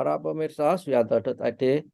para pemirsa Suyanto.id.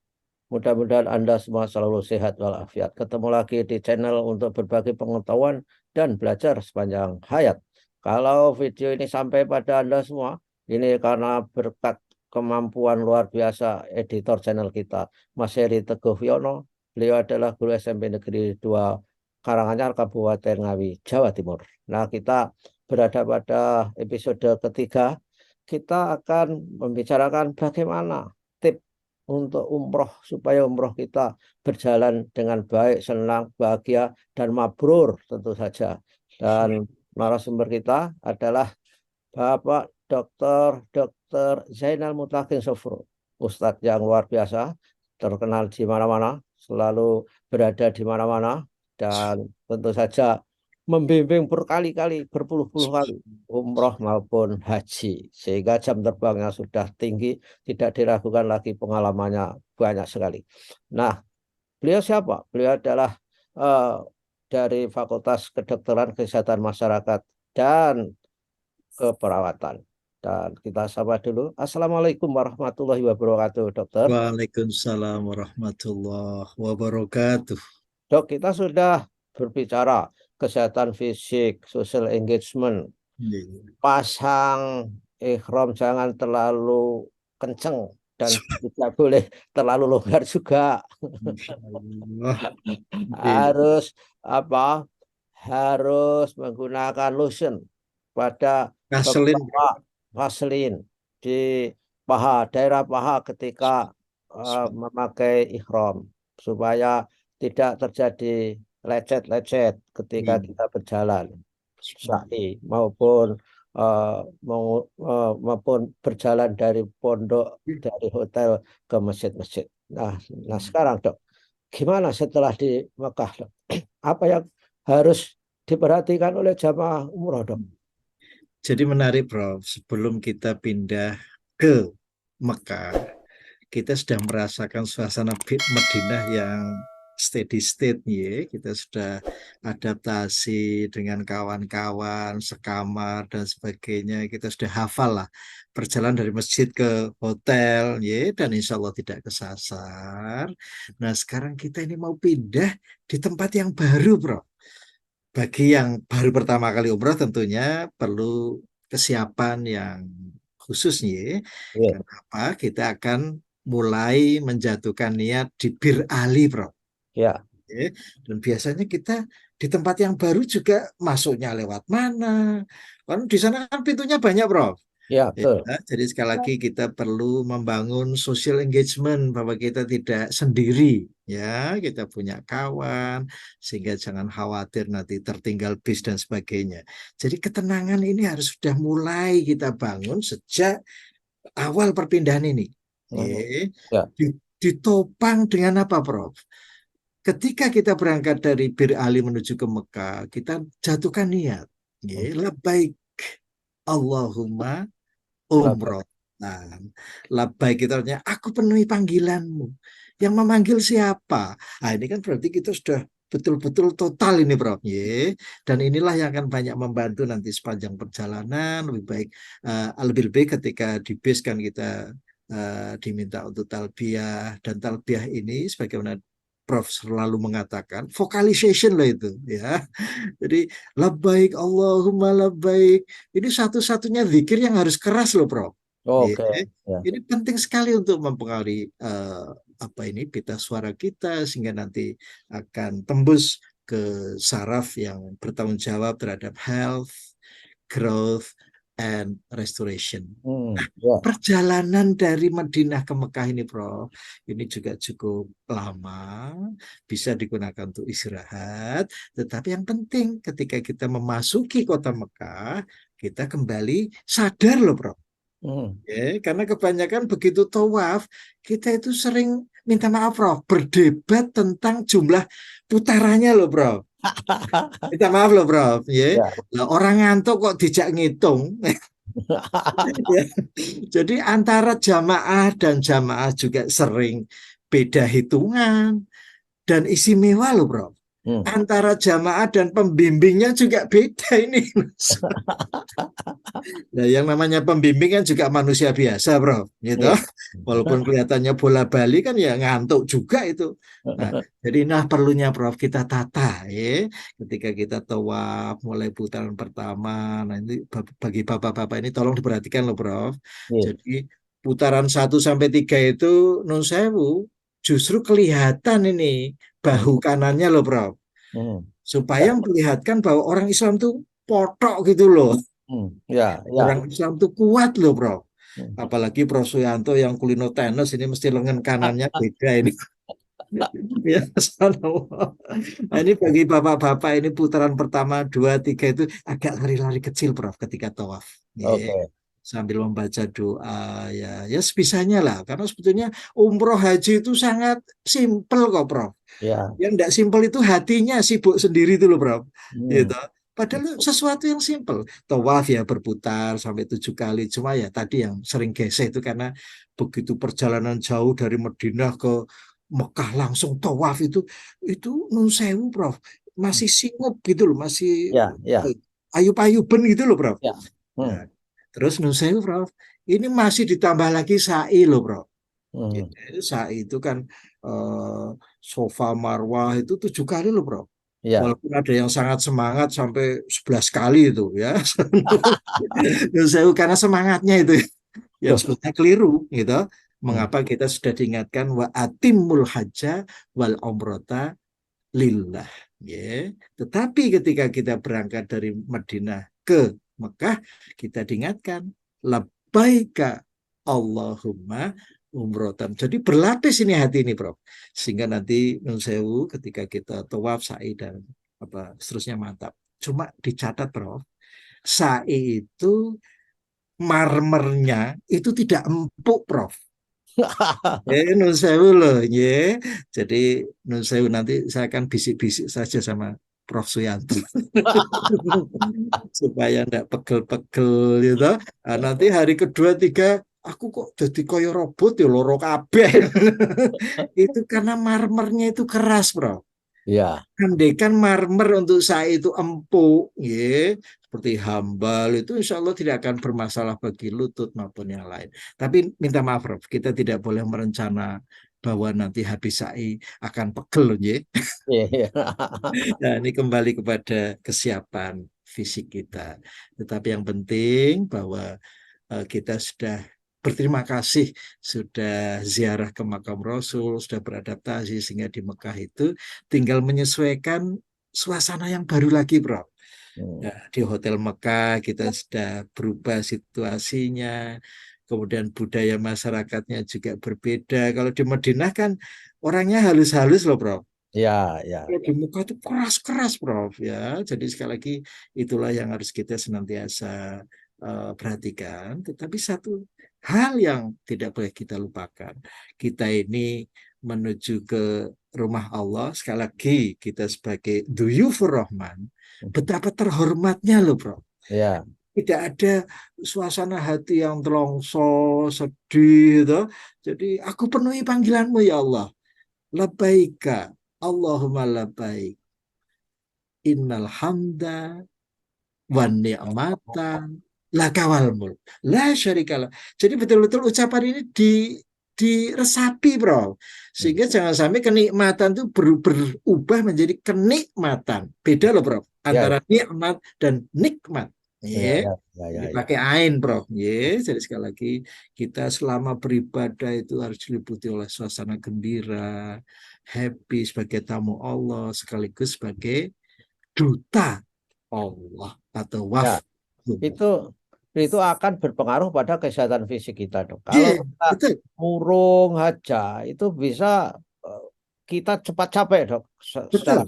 Mudah-mudahan Anda semua selalu sehat walafiat. Ketemu lagi di channel untuk berbagi pengetahuan dan belajar sepanjang hayat. Kalau video ini sampai pada Anda semua, ini karena berkat kemampuan luar biasa editor channel kita, Mas Heri Teguh Wiono. Beliau adalah guru SMP Negeri 2 Karanganyar, Kabupaten Ngawi, Jawa Timur. Nah, kita berada pada episode ketiga. Kita akan membicarakan bagaimana tips untuk umroh supaya umroh kita berjalan dengan baik, senang, bahagia, dan mabrur tentu saja. Dan narasumber kita adalah Bapak Dr. Zainal Mutakin Sofro, Ustadz yang luar biasa, terkenal di mana-mana, selalu berada di mana-mana, dan tentu saja membimbing berkali-kali, berpuluh-puluh kali, umroh maupun haji. Sehingga jam terbangnya sudah tinggi, tidak diragukan lagi pengalamannya banyak sekali. Nah, beliau siapa? Beliau adalah dari Fakultas Kedokteran Kesehatan Masyarakat dan Keperawatan. Dan kita sapa dulu. Assalamualaikum warahmatullahi wabarakatuh, dokter. Waalaikumsalam warahmatullahi wabarakatuh. Dok, kita sudah berbicara kesehatan fisik, social engagement, pasang ihram jangan terlalu kenceng dan tidak boleh terlalu longgar juga. Harus apa? Harus menggunakan lotion pada Vaselin. beberapa vaselin di paha, daerah paha ketika memakai ihram supaya tidak terjadi lecet-lecet ketika kita berjalan sa'i maupun maupun berjalan dari pondok, dari hotel ke masjid-masjid. Nah, sekarang dok, gimana setelah di Mekah dok? Apa yang harus diperhatikan oleh jamaah umroh dok? Jadi menarik, Prof. Sebelum kita pindah ke Mekah, kita sudah merasakan suasana Madinah yang steady state, ya. Kita sudah adaptasi dengan kawan-kawan, sekamar dan sebagainya. Kita sudah hafal lah perjalanan dari masjid ke hotel, ya, dan insya Allah tidak kesasar. Nah, sekarang kita ini mau pindah di tempat yang baru, Prof. Bagi yang baru pertama kali umrah tentunya perlu kesiapan yang khusus nih. Iya. Kenapa? Kita akan mulai menjatuhkan niat di Bir Ali, Bro. Ya, Oke. Dan biasanya kita di tempat yang baru juga masuknya lewat mana? Kan di sana kan pintunya banyak, Bro. ya betul. Ya, jadi sekali lagi kita perlu membangun social engagement bahwa kita tidak sendiri, ya, kita punya kawan sehingga jangan khawatir nanti tertinggal bis dan sebagainya. Jadi ketenangan ini harus sudah mulai kita bangun sejak awal perpindahan ini. Ya. Ditopang dengan apa, Prof? Ketika kita berangkat dari Bir Ali menuju ke Mekah, kita jatuhkan niat. Labbaik Allahumma umroh. Nah, labbaik itu artinya aku penuhi panggilanmu. Yang memanggil siapa? Nah, ini kan berarti kita sudah betul-betul total ini, Prof. Dan inilah yang akan banyak membantu nanti sepanjang perjalanan. Lebih baik ketika di bis kan kita diminta untuk talbiyah, dan talbiyah ini sebagaimana Prof selalu mengatakan vocalization lah itu, ya. Jadi labbaik Allahumma labbaik ini satu-satunya zikir yang harus keras loh, Prof. Oke. Ya. Ini penting sekali untuk mempengaruhi pita suara kita sehingga nanti akan tembus ke saraf yang bertanggung jawab terhadap health, growth, and restoration. Ya. Perjalanan dari Madinah ke Mekah ini, Prof, ini juga cukup lama, bisa digunakan untuk istirahat, tetapi yang penting ketika kita memasuki kota Mekah, kita kembali sadar loh, Prof. Karena kebanyakan begitu tawaf, kita itu sering minta maaf, Prof, berdebat tentang jumlah putarannya loh, Prof. Minta maaf loh, Prof. Ya. Nah, orang ngantuk kok dijak ngitung. Ya. Jadi antara jamaah dan jamaah juga sering beda hitungan dan istimewa loh, Bro. Antara jamaah dan pembimbingnya juga beda ini. Nah, yang namanya pembimbing kan juga manusia biasa, bro, gitu. Iya. Walaupun kelihatannya bola bali kan ya ngantuk juga itu. Nah, jadi perlunya, Prof, kita tata ya. Ketika kita tawaf mulai putaran pertama, nah ini bagi bapak-bapak ini tolong diperhatikan loh, Prof. Iya. Jadi putaran 1 sampai 3 itu nun sewu justru kelihatan ini Hmm. bahu kanannya loh, Prof. Hmm. Supaya Ya. memperlihatkan bahwa orang Islam tuh potok gitu loh. Ya, ya. Orang Islam tuh kuat loh, Bro. Hmm. Apalagi Prof Suyanto yang kulino tenis ini mesti lengan kanannya beda ini. Ya, subhanallah. Nah, ini bagi bapak-bapak ini putaran pertama, dua, tiga itu agak lari-lari kecil, Prof, ketika tawaf. Ya, Oke. sambil membaca doa, ya, ya sebisanya lah. Karena sebetulnya umroh haji itu sangat simpel kok, Prof. Ya. Yang tidak simpel itu hatinya sibuk sendiri itu loh, Bro. Hmm. Gitu. Padahal sesuatu yang simpel. Tawaf ya berputar sampai 7 kali. Cuma ya tadi yang sering gesek itu karena begitu perjalanan jauh dari Madinah ke Mekah langsung tawaf itu nun sewu, Prof. Masih singup gitu loh, masih Ya, ya, ayub-ayuben gitu loh, Prof. ya. Nah, Hmm. terus nun sewu, Prof. Ini masih ditambah lagi sa'i loh, Prof. Hmm. Jadi sa'i itu kan eh, sofa marwah itu 7 kali loh, Bro. Ya. Walaupun ada yang sangat semangat sampai 11 kali itu ya. Saya karena semangatnya itu yang Tuh. sebetulnya keliru gitu. Hmm. Mengapa kita sudah diingatkan wa atimul hajja wal umrata lillah. Ya. Tetapi ketika kita berangkat dari Madinah ke Mekah, kita diingatkan labbaika Allahumma umrotan. Jadi berlapis ini hati ini, Prof. Sehingga nanti nun sewu ketika kita tawaf, sa'i dan apa seterusnya mantap. Cuma dicatat, Prof. Sa'i itu marmernya itu tidak empuk, Prof. Nun sewu loh, ya. Jadi nun sewu nanti saya akan bisik-bisik saja sama Prof Suyanto supaya enggak pegel-pegel gitu. Nah, nanti hari kedua tiga aku kok jadi koyo robot ya loro kabeh. Itu karena marmernya itu keras, Bro. Ya. Andaikan marmer untuk saya itu empuk, ya, seperti hambal itu insya Allah tidak akan bermasalah bagi lutut maupun yang lain. Tapi minta maaf, Prof, kita tidak boleh merencana bahwa nanti habis sa'i akan pegel, ya. Iya. Nah, ini kembali kepada kesiapan fisik kita. Tetapi yang penting bahwa kita sudah berterima kasih sudah ziarah ke makam Rasul, sudah beradaptasi sehingga di Mekah itu tinggal menyesuaikan suasana yang baru lagi, Bro. Hmm. Nah, di Hotel Mekah kita sudah berubah situasinya, kemudian budaya masyarakatnya juga berbeda. Kalau di Madinah kan orangnya halus-halus loh, Bro. Ya, ya. Kalau di muka itu keras-keras, Prof, ya. Jadi sekali lagi itulah yang harus kita senantiasa perhatikan. Tetapi satu hal yang tidak boleh kita lupakan, kita ini menuju ke rumah Allah. Sekali lagi kita sebagai duyufur Rahman, betapa terhormatnya loh, Prof. Ya. Tidak ada suasana hati yang telongso, sedih, gitu. Jadi aku penuhi panggilanmu ya Allah. Labbaika Allahumma labbaik. Innal hamda wan ni'mata lakawal mulk. La syarikalah. Jadi betul-betul ucapan ini diresapi, Bro. Hmm. Sehingga jangan sampai kenikmatan itu berubah menjadi kenikmatan. Beda loh, Bro. Ya, ya, Antara nikmat dan nikmat. ya, Ya. ya, ya, Ini ya, ya. pakai ain, Bro. Ya. Jadi sekali lagi kita selama beribadah itu harus diliputi oleh suasana gembira, happy sebagai tamu Allah sekaligus sebagai duta Allah atau Ya, waf. itu itu akan berpengaruh pada kesehatan fisik kita, dok. Kalau Iya, kita betul, murung aja, itu bisa eh, kita cepat capek, dok. betul, Secara.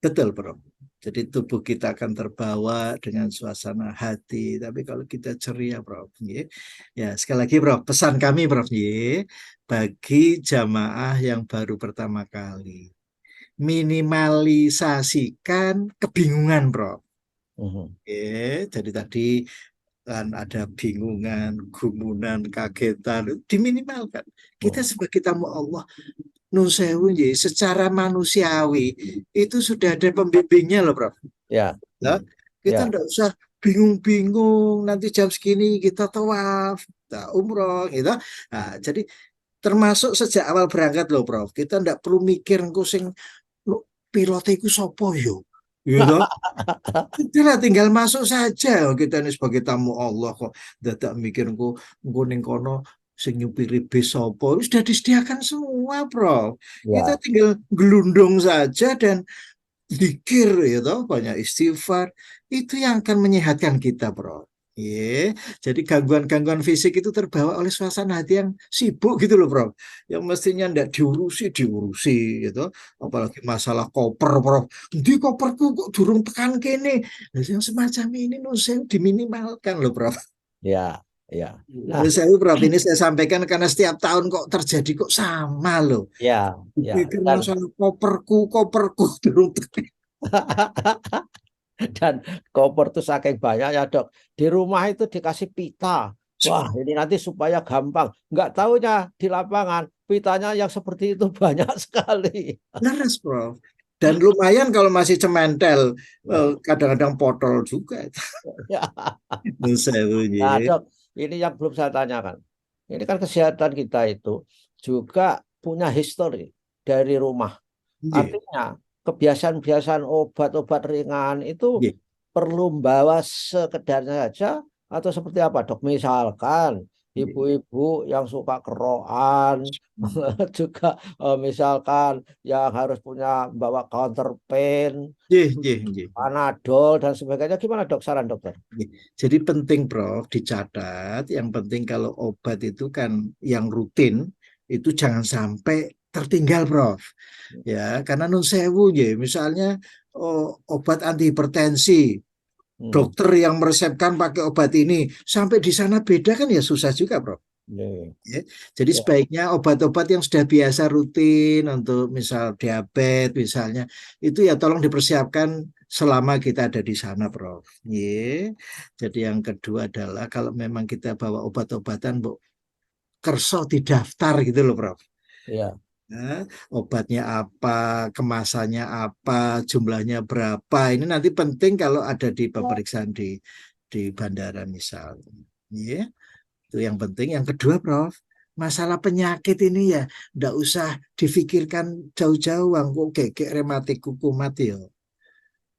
betul, Bro. Jadi tubuh kita akan terbawa dengan suasana hati. Tapi kalau kita ceria, Bro, ya sekali lagi, Bro, pesan kami, Bro, bagi jamaah yang baru pertama kali, minimalisasikan kebingungan, Bro. Mhm. Jadi tadi kan ada bingungan, gumunan, kagetan, diminimalkan. Kita Mhm. sebagai tamu Allah nun sewu nggih, secara manusiawi itu sudah ada pembimbingnya loh, Prof. Ya, Ya, kita ya, enggak usah bingung-bingung nanti jam segini kita tawaf, kita umroh gitu. Nah, jadi termasuk sejak awal berangkat loh, Prof. Kita enggak perlu mikir engko sing pilot iku sapa yo. Gitu. Kita tinggal masuk saja. Kita ini sebagai tamu Allah kok dadak mikir engko ning kono sing nyupiri bis sapa. Sudah disediakan semua, Prof. Kita ya, tinggal gelundung saja dan zikir ya toh, banyak istighfar, itu yang akan menyehatkan kita, Bro. Iya, jadi gangguan-gangguan fisik itu terbawa oleh suasana hati yang sibuk gitu loh, Bro. Yang mestinya ndak diurusi gitu. Apalagi masalah koper, Bro. Di koperku kok durung tekan kene. Nah, yang semacam ini saya diminimalkan loh, Bro. ya, ya. Nah, Menurut saya, Prof, ini saya sampaikan karena setiap tahun kok terjadi kok sama loh. ya, ya. Pikir masalah koperku durung tekan. Dan koper tuh saking banyak ya dok. Di rumah itu dikasih pita. Wah, ini nanti supaya gampang. Nggak taunya di lapangan pitanya yang seperti itu banyak sekali. Laras, Prof. Dan lumayan kalau masih cementel, kadang-kadang potol juga. Ya. Saya Nah, bunyi. dok, ini yang belum saya tanyakan. Ini kan kesehatan kita itu juga punya histori dari rumah. Nggih, Artinya kebiasaan-kebiasaan obat-obat ringan itu nggih, perlu bawa sekedarnya saja atau seperti apa dok? Misalkan nggih. ibu-ibu yang suka keroan juga misalkan yang harus punya bawa counter pain, Nggih, nggih, nggih. Panadol dan sebagainya. Gimana dok saran dokter? Nggih. Jadi penting, Prof, dicatat. Yang penting kalau obat itu kan yang rutin, itu jangan sampai tertinggal, Prof. Ya, karena nun sewu, ya, misalnya obat anti hipertensi, Hmm. dokter yang meresepkan pakai obat ini, sampai di sana beda kan ya susah juga, Prof. Nih. Ya. Jadi Ya. sebaiknya obat-obat yang sudah biasa rutin untuk misal diabetes misalnya itu ya tolong dipersiapkan selama kita ada di sana, Prof. Ya. Jadi yang kedua adalah kalau memang kita bawa obat-obatan, Bu, kerso didaftar gitu loh, Prof. Ya. Nah, obatnya apa, kemasannya apa, jumlahnya berapa. Ini nanti penting kalau ada di pemeriksaan di bandara misalnya. Ya. Itu yang penting. Yang kedua, Prof, masalah penyakit ini ya ndak usah difikirkan jauh-jauh. Kok kek rematik kukumat ya,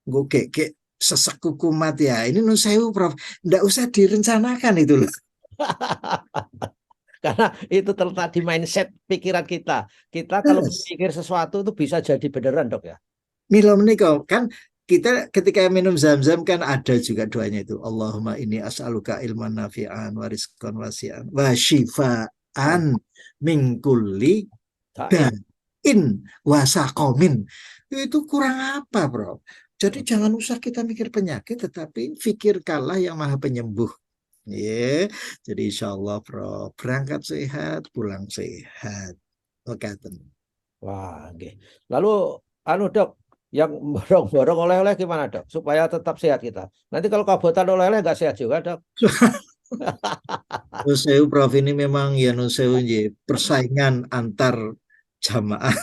kok kek sesek kukumat ya. Ini nun sewu, Prof, ndak usah direncanakan itu loh. Karena itu terletak di mindset pikiran kita. Kita kalau Yes. berpikir sesuatu itu bisa jadi beneran dok ya. Milo menikah kan kita ketika minum zam-zam kan ada juga doanya itu. Allahumma ini as'aluka ilman nafi'an wa rizqan wasi'an wa syifaan Nah, min kulli tain. dain wasakomin. Itu kurang apa, Bro? Jadi jangan usah kita mikir penyakit, tetapi pikirkanlah yang maha penyembuh. Ya, jadi insya Allah, Bro, berangkat sehat, pulang sehat. Oke, Wah, oke. Lalu, anu dok, yang borong-borong oleh-oleh gimana dok? Supaya tetap sehat kita. Nanti kalau kabutan oleh-oleh nggak sehat juga dok. Nusewu, Prof, ini memang ya Nusewu persaingan antar jamaah.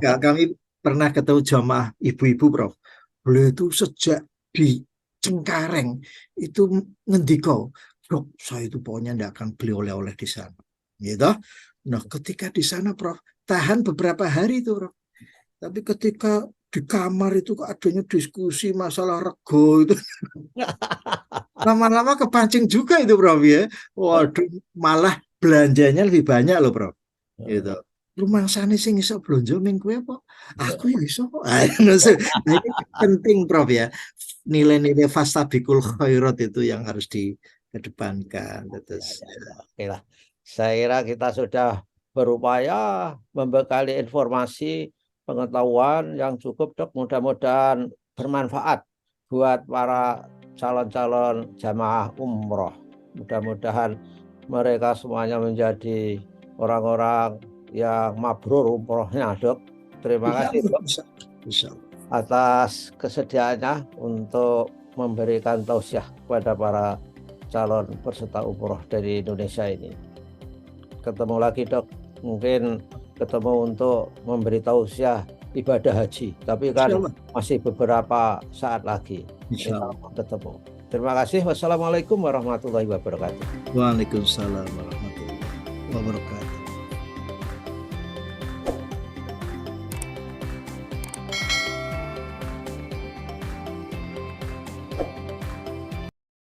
Kami pernah ketemu jamaah ibu-ibu, Prof. Beliau itu sejak di Cengkareng itu ngendiko, dok, saya itu pokoknya tidak akan beli oleh-oleh di sana. Gitu. Nah, ketika di sana, Prof, tahan beberapa hari itu, Prof. Tapi ketika di kamar itu kok adanya diskusi masalah rego itu, lama-lama kepancing juga itu, Prof, ya. Waduh, malah belanjanya lebih banyak loh, Prof. Gitu. Rumah sana sing iso blonjo ming kowe apa? Aku ya iso kok. Nah, ini penting, Prof, ya. Nilai-nilai fastabikul khairat itu yang harus dikedepankan. Ya, Terus, ya, ya. Oke lah. Saya kira kita sudah berupaya membekali informasi pengetahuan yang cukup dok. Mudah-mudahan bermanfaat buat para calon-calon jamaah umroh. Mudah-mudahan mereka semuanya menjadi orang-orang yang mabrur umrohnya dok. Terima insya kasih Allah, dok insya Allah. atas kesediaannya untuk memberikan tausiah kepada para calon peserta umroh dari Indonesia ini. Ketemu lagi dok, mungkin ketemu untuk memberi tausiah ibadah haji. Tapi kan Insya Allah. masih beberapa saat lagi. Insya Insya Allah. Allah ketemu. Terima kasih. Wassalamualaikum warahmatullahi wabarakatuh. Waalaikumsalam warahmatullahi wabarakatuh.